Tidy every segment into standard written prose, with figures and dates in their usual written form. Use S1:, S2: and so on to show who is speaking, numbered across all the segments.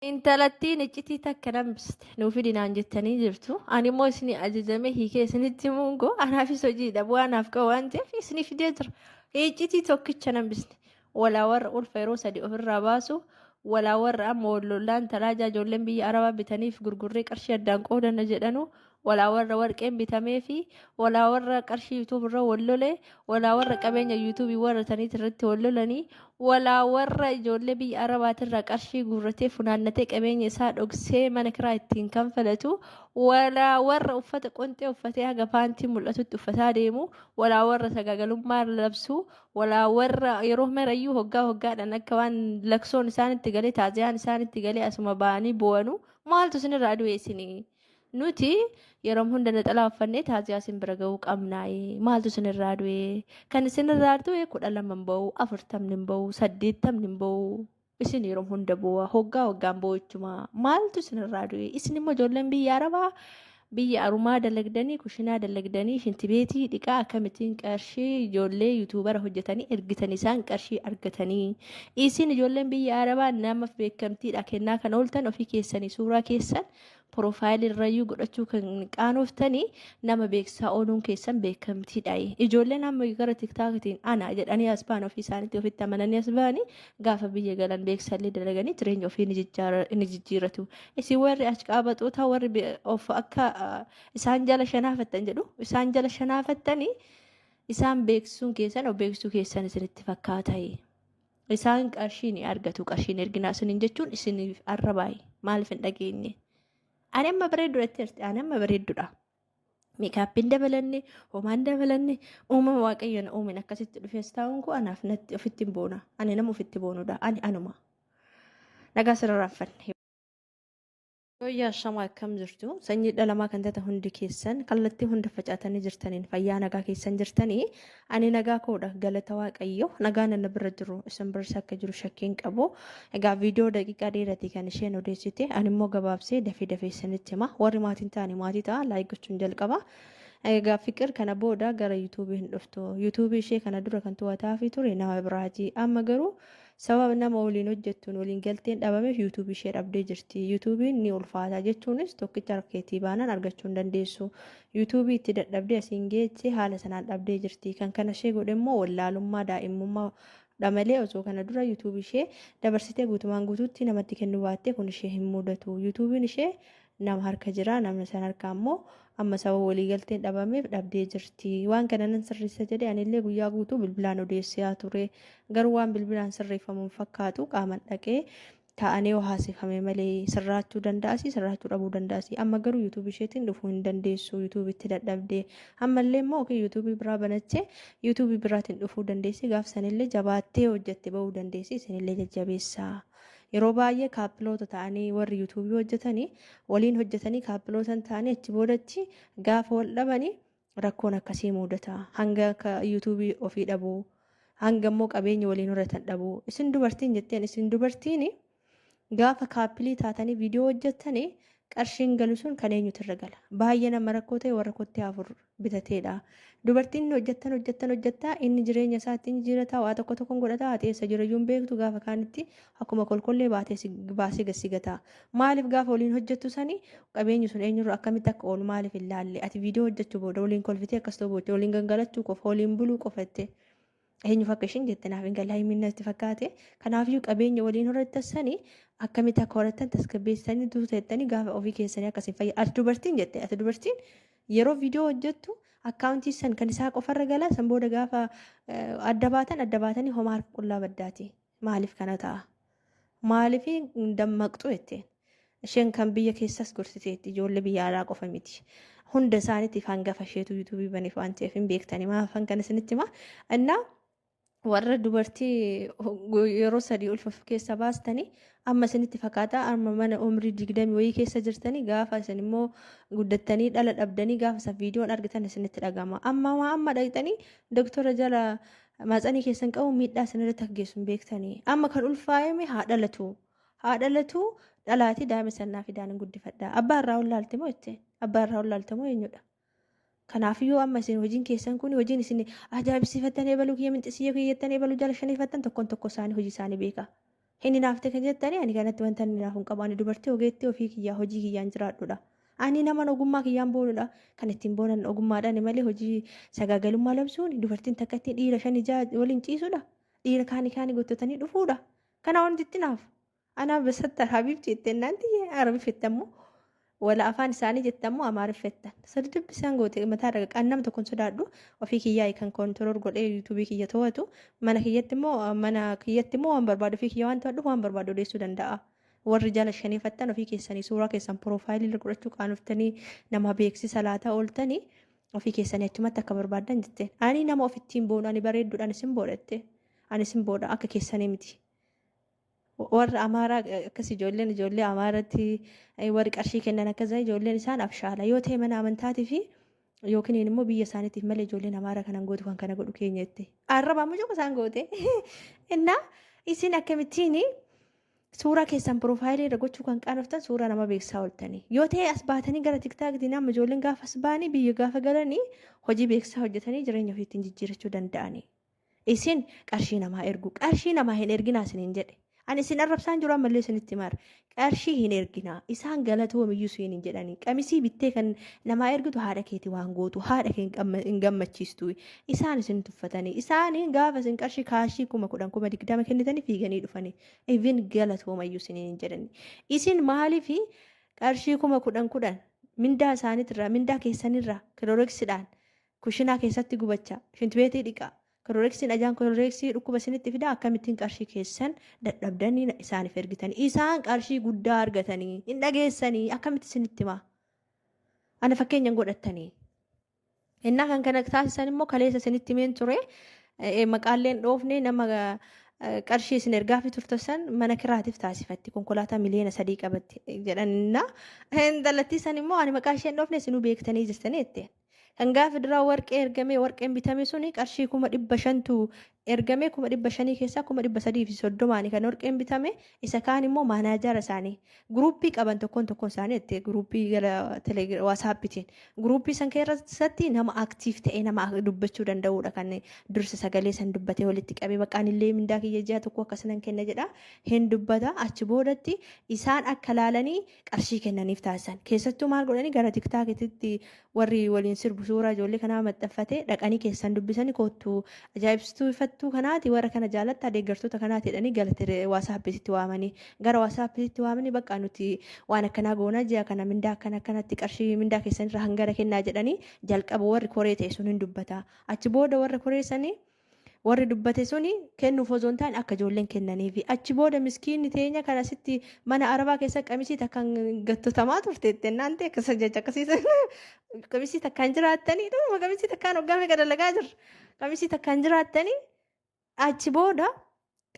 S1: Intalattiin iccitii takka nambiste nuufi dinaan jettanii jirtu. Ani immoo isin ajajame hiikee isinitti muungoo anaafis hojiidha bu'aa naaf qabu waan ta'eef isinii fidee jira. Iccitii tokkicha nambiste. Walaa warra ulfa yeroo sadii ofirraa baasu. Walaa warra amma wallollaan talaajaa ijoolleen biyya arabaa bitaniif gurgurree qarshii addaan qoodanna jedhanu. Walaa warra warqeen bitamee fi walaa warra qarshii yuutuub irra wallolee walaa warra qabeenya yuutuubii warra taniit irratti wallolanii walaa warra ijoollee biyya arabaatirraa qarshii guurratee funaannatee qabeenya isaa dhoksee mana kiraa ittiin kanfalatu walaa warra uffata qonxee uffatee haga paantii mul'atutti uffataa deemu walaa warra sagaagalummaa labsu walaa warra yeroo marayyuu hoggaa hoggaadhaan akka waan laksoon isaanitti galee taaziyaan isaanitti galee asuma ba'anii bu'anu maaltu isinirraa du'e isinii nuti yeroo hunda naxalaa uffannee taaziyaa isin bira ga'uu qabnaaye maaltu isinirraa du'e kan isinirraa du'e 12 hin ba'u 40 hin ba'u 80 hin ba'u isin yeroo hunda bu'a hoggaa hoggaan bo'ochuma maaltu isinirraa du'e isin immoo ijoolleen biyya arabaa biyya arumaa dalagdanii kushinaa dalagdanii shintibeetii dhiqaa akkamittiin qarshii ijoollee yuutuubara hojjetanii ergitanii isaan qarshii argatanii isin ijoolleen biyya arabaa namaaf beekamtiidha kennaa kan ooltan ofii keessanii suuraa keessan Profaayilii irrayyuu godhachuu kan qaanooftanii nama beeksisaa ooluun keessan beekamtiidha. Ijoolleen amma gara tiktaakitiin ana jedhanii as ba'an ofii isaaniitti ofitti amananii as ba'anii gaafa biyya galan beeksisallee dalaganii jireenya ofii ni jijjiiratu. Isin warri ashqaabaxoota warri of akka isaan jala shanaafattan jedhu isaan jala shanaafattanii isaan beeksisuun keessan of beeksisuu keessan isinitti fakkaata. Isaan qarshii ni argatu qarshiin erginaa isiniin jechuun isiniif arrabaayi maaliif hin dhageenye. Ani amma bareedduudha. Meekaappiin dabalanne, homaan dabalanne, uumama waaqayyoon uumin akkasitti dhufees taa'uun kun anaaf natti ofitti hin boona. Ani nama ofitti boonudha. Ani anuma. Nagaa sirraaffanne. Yoo shama akkam jirtu sanyii dhalamaa kan taate hundi keessan kallattii hunda facaatanii jirtaniin fayyaa nagaa keessan jirtanii ani nagaa koodha galata waaqayyo nagaa nana bira jiru isin birsa akka jiru shakkiin qabu egaa viidiyoo daqiiqaa dheeratii kan isheen odeessite ani immoo gabaabsee dafee isinitti hima warri maatiin ta'anii maatii ta'a laayik gochuun jalqaba. Egaa fiqir kana booda gara yuutuubii hin dhuftu yuutuubii ishee kana dura kan to'ataa fi ture nama biraati amma garuu sababa nama waliin hojjettuun waliin galteen dhabameef yuutuubii ishee dhabdee jirti. Yuutuubiin ni ulfaata jechuunis tokkicha harkeetii baanaan argachuu hin dandeessu. Yuutuubii itti dadhabdee asiin geesse haala sanaan dhabdee jirti. Kan kana ishee godhe immoo wallaalummaa daa'imummaa dhamalee osoo kana dura yuutuubii ishee dabarsitee guutumaan guutuutti namatti kennu baattee kun ishee hin mudatu. Yuutuubiin ishee nama harka jira namni san harka ammoo amma sababa walii galteen dhabameef dhabdee jirti. Waan kana nan sirreessa jedhee anillee guyyaa guutuu bilbilaan odeessaa ture. Garuu waan bilbilaan sirreeffamuun fakkaatu qaaman dhaqee taa'anii haasifame malee sirraachuu danda'asi sirraachuu dhabuu danda'asi. Amma garuu yuutuubii isheetiin dhufuu hin dandeessu. Yuutuubiitti dadhabdee ammallee immoo okii yuutuubii biraa banachee yuutuubii biraatiin dhufuu dandeessi. Gaaf sanillee jabaattee hojjette bahuu dandeessi. Isinillee jajjabeessaa. Yeroo baay'ee kaappiloota ta'anii warri yuutuubii hojjetanii waliin hojjetanii kaappiloota ta'anii achi boodatti gaafa wal dhabanii rakkoon akkasii mudata. Hanga yuutuubii ofii dhabuu hanga immoo qabeenya waliin horatan dhabuu. Isin dubartiin jetteen isin dubartiin gaafa kaappilii taatanii viidiyoo hojjettanii qarshiin galu sun kan eenyutu irra gala. Baay'ee nama rakkoo ta'e warra kottee afur bitateedha. Dubartiin hojjettaa inni jireenya isaatti inni jiraata waa tokko tokkoon godhata haa ta'e jirayyuun beektu gaafa kaanitti akkuma kolkollee baasee gassigata. Maaliif gaafa waliin hojjettu sanii qabeenyi sun eenyurra akkamitti akka oolu maaliif hin laalle ati viidiyoo hojjechuu booda waliin kolfitee akkas ta'u booda waliin gangalachuu qofa waliin buluu qofatte. Eenyu fakka ishiin jette naaf hin galaa himina itti fakkaate kanaafiyyuu qabeenya waliin horattanii akkamitti akka horatan tasgabbeessanii duutettanii gaafa ofii keessanii akkasiin fayyada. Ati dubartiin jette ati dubartiin yeroo viidiyoo hojjettu akkaawuntii san kan isaa qofarra galaa san booda gaafa adda baatanii homaa harka qullaa baddaati. Maaliif kana ta'a? Maaliif dammaqxu jetteen? Isheen kan biyya keessas gorsiteetti ijoollee biyya alaa qofa miti. Hunda isaaniitiif hangafa isheetu yuutuubii baneef waan ta'eef hin beektanii maaf kan isinitti hima. Innaa warra dubartii yeroo sadii ulfa keessa baastanii amma isinitti fakkaata amma mana umrii 20 wayii keessa jirtanii gaafa isin immoo guddattanii dhala dhabdanii gaafa isa viidiyoon argitan isinitti dhagama. Amma dhaqxanii doktora jala maatsanii keessan qabu miidhaa isinirratti geessu hin beektanii. Amma kan ulfaa'ame haa dhalatu dhalaati daa'ima sannaa fidaan guddifadha. Abbaa irraa ollaalte moo jettee? Abbaa irraa ollaalte moo eenyudha? Kanaafiyyuu amma isin hojiin keessan kun hojiin isin ajaa'ibsiifattan eebaluu kiyya minxisiyya kiyyattanii eebaluu jala shaniifattan tokkoon tokko isaanii hojii isaanii beeka. Inni naafte kan jettanii ani kanatti wanta inni naaf hin qabu ani dubartii ogeettii ofii kiyyaa hojii kiyyaan jiraadhudha. Ani nama ogummaa kiyyaan boonudha. Kan ittiin boonan ogummaadhaan malee hojii sagaagalummaa labsuun dubartiin takka ittiin dhiira 5 6 waliin ciisudha. Dhiira kaanii gottotanii dhufuudha. Kana wanti itti naaf. Ana basatta habiibti itti naanti arabiffettammoo wala afaan isaanii jettammoo amaariffettan. Sirriitti isaan goote mataa dhaga qannam tokkoon sodaadhu ofii kiyyaa kan kontirool godhee yuutuubii kiyya to'atu mana kiyyatti immoo waan barbaadu ofii kiyya waan to'adhu waan barbaadu odeessuu danda'a. Warri jala shaneeffattan ofii keessanii suuraa keessan piroofaayilii irra godhachuu qaanoftanii nama beeksisa laataa ooltanii ofii keessanii achumatti akka barbaadan jetteen. Ani nama ofittiin boonu ani bareedduudhaan isin boodhatte. Ani isin booda akka keessanii miti. Warra amaaraa akkas ijoollee amaaratti warri qarshii kennan akkasii ijoolleen isaan abshaala yoo ta'e mana amantaatii fi yookiin immoo biyya isaaniitiif malee ijoolleen amaaraa kanan gootu kan kana godhu keenyatti. Arrabaa mucuu isaan goote. Innaa isin akkamittiin suuraa keessan piroofaayilii irra gochuu kan qaanoftan suuraa nama beeksisaa ooltanii. Yoo ta'e as baatanii gara tiktaakitiin amma ijoolleen gaafa as baanii biyya gaafa galanii hojii beeksisaa hojjetanii jireenya ofiitiin jijjiirachuu danda'anii. Isin qarshii namaa ergu qarshii namaa hin erginaa isiniin jedhe. Ani isin arrabsaan jiru ammallee isinitti maara. Qarshii hin erginaa. Isaan galatoomiyyuu hin jedhanii. Qamisii bittee kan namaa ergitu haadha keetii waan gootu haadha kee hin gammachiistu. Isaan isin tuffatanii. Isaan gaafa isin qarshii kaashii 10,000 20,000 kennitanii fiiganii dhufanii. Even galatoomiyyuu hin jedhanii. Isin maaliif qarshii 10,000 mindaa isaaniitirraa mindaa keessanirraa kilooreksiidhaan kushinaa keessatti gubachaa shintibeetii dhiqaa. Korreeksiin ajaan korreeksii dhukkuba isinitti fida akkamittiin qarshii keessan dadhabdanii isaaniif ergitanii isaan qarshii guddaa argatanii hin dhageessanii akkamitti isinitti himaa ana fakkeenyaan godhattanii innaa kan kana taasisan immoo kaleessa isinitti himeen ture maqaalleen dhoofne nama qarshii isin ergaafi turtosan mana kiraatiif taasifatti konkolaataa miliyoona 3 qabatti jedhanna intallattii san immoo ani maqaa isheen dhoofne isinuu beektanii jirtanii jetteen. Kan gaafa duraa warqee ergamee warqeen bitame suni qarshii 500tu ergamee 500 keessaa 330 kan warqeen bitame isa kaan immoo maanaajara isaanii gruuppii qaban tokkoon isaanii itti gruuppii gara wasaappitiin gruuppii san keessatti nama aktiif ta'ee nama dubbachuu danda'uudha kan dursa sagalee san dubbatee walitti qabee maqaan illee mindaa kiyya ji'a tokko akkasinan kenna jedha hin dubbata achi boodatti isaan akka laalanii qarshii kennaniif taasisan keessattuu maal godhanii gara tiktaakitti warri waliin sirbu suuraa ijoollee kanaa maxxanfatee dhaqanii keessan dubbisanii kootu ajaa'ibsituu ifattuu kanaati warra kana jaalatta deeggartoota kanaati jedhanii galate waasaappiitti waamanii gara waasaappiitti waamanii bakka nuti waan akkanaa goonaa ji'a kana mindaa akkanatti qarshii mindaa keessanirraa hangara kennaa jedhanii jalqaba warri koree ta'e sun hin dubbata achi booda warri koree sanii warri dubbate suni kennuuf osoo hin taane akka ijoolleen kennaniifi achi booda miskiinni teenya kanasitti mana arabaa keessa qamisii takkaan gattotamaa turte jennaan ta'e akkasa jecha akkasiisan qamisii takkaan jiraattanii dhuma qamisii takkaan hoggaame gadalagaa jirra qamisii takkaan jiraattanii achi booda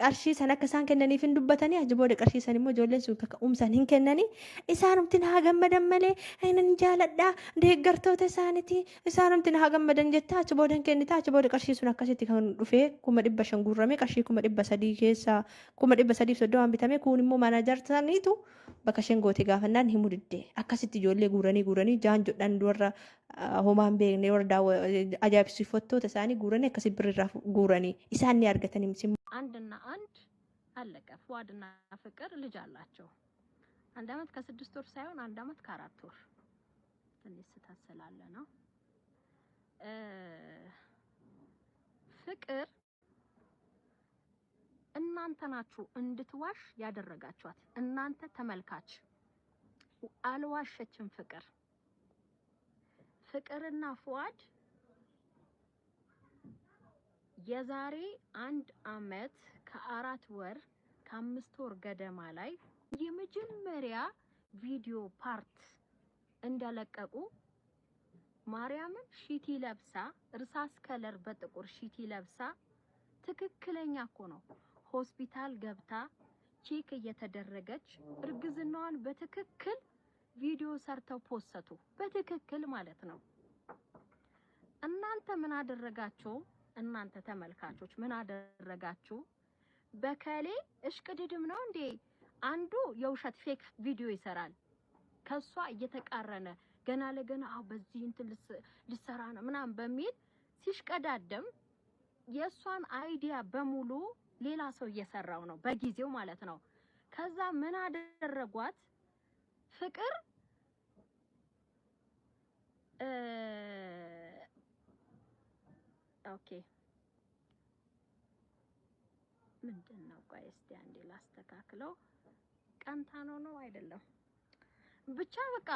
S1: qarshii san akka isaan kennaniif hin dubbatanii achi booda qarshii san immoo ijoolleen sun kaka'umsaan hin kennanii isaanumti na gammadan malee nan jaaladhaa deeggartoota isaaniiti isaanumti na gammadan jettaa achi booda hin kennita achi booda qarshii sun akkasitti kan dhufee 500 guurramee qarshii 300 keessaa 330 bitame kun immoo maanaajar saniitu bakka isheen goote gaafannaan himuu diddee akkasitti ijoollee guuranii jaanjodhaan warra homaan beekne warra ajaa'ibsiifattoota isaanii guuranii akkasitti birrirraa guuranii isaan ni argatanii
S2: አንድና አንድ አለቀ። ፉአድና ፍቅር ልጅ አላቸው። 1 አመት ከ6 ወር ሳይሆን 1 አመት ከ4 ወር ትንሽ ተሰላለ ነው። ፍቅር እናንተ ናችሁ እንድትዋሽ ያደረጋችኋት እናንተ ተመልካች። አልዋሸችም ፍቅርና ፉአድ የዛሬ 1 አመት ከ4 ወር ከ5 ወር ገደማ ላይ የመጀመሪያ ቪዲዮ ፓርት እንደለቀቁ ማርያምን ሺቲ ለብሳ እርሳስ ከለር በጥቁር ሺቲ ለብሳ ትክክለኛ እኮ ነው ሆስፒታል ገብታ ቼክ እየተደረገች እርግዝናዋን በትክክል ቪዲዮ ሰርተው ፖስተቱ በትክክል ማለት ነው። እናንተ ምን አደረጋችሁ? እናንተ ተመልካቾች ምን አደረጋችሁ? በከሌ እሽቅድድም ነው እንዴ አንዱ የውሸት ፌክ ቪዲዮ ይሰራል ከሷ እየተቃረነ ገና ለገና በዚህ እንትን ልሰራ ነው ምናምን በሚል ሲሽቀዳደም የሷን አይዲያ በሙሉ ሌላ ሰው እየሰራው ነው በጊዜው ማለት ነው። ከዛ ምን አደረጓት ፍቅር ኦኬ ምንድነው? ቆይ እስቲ አንዴ ላስተካክለው። ቀንታ ነው አይደለም ብቻ በቃ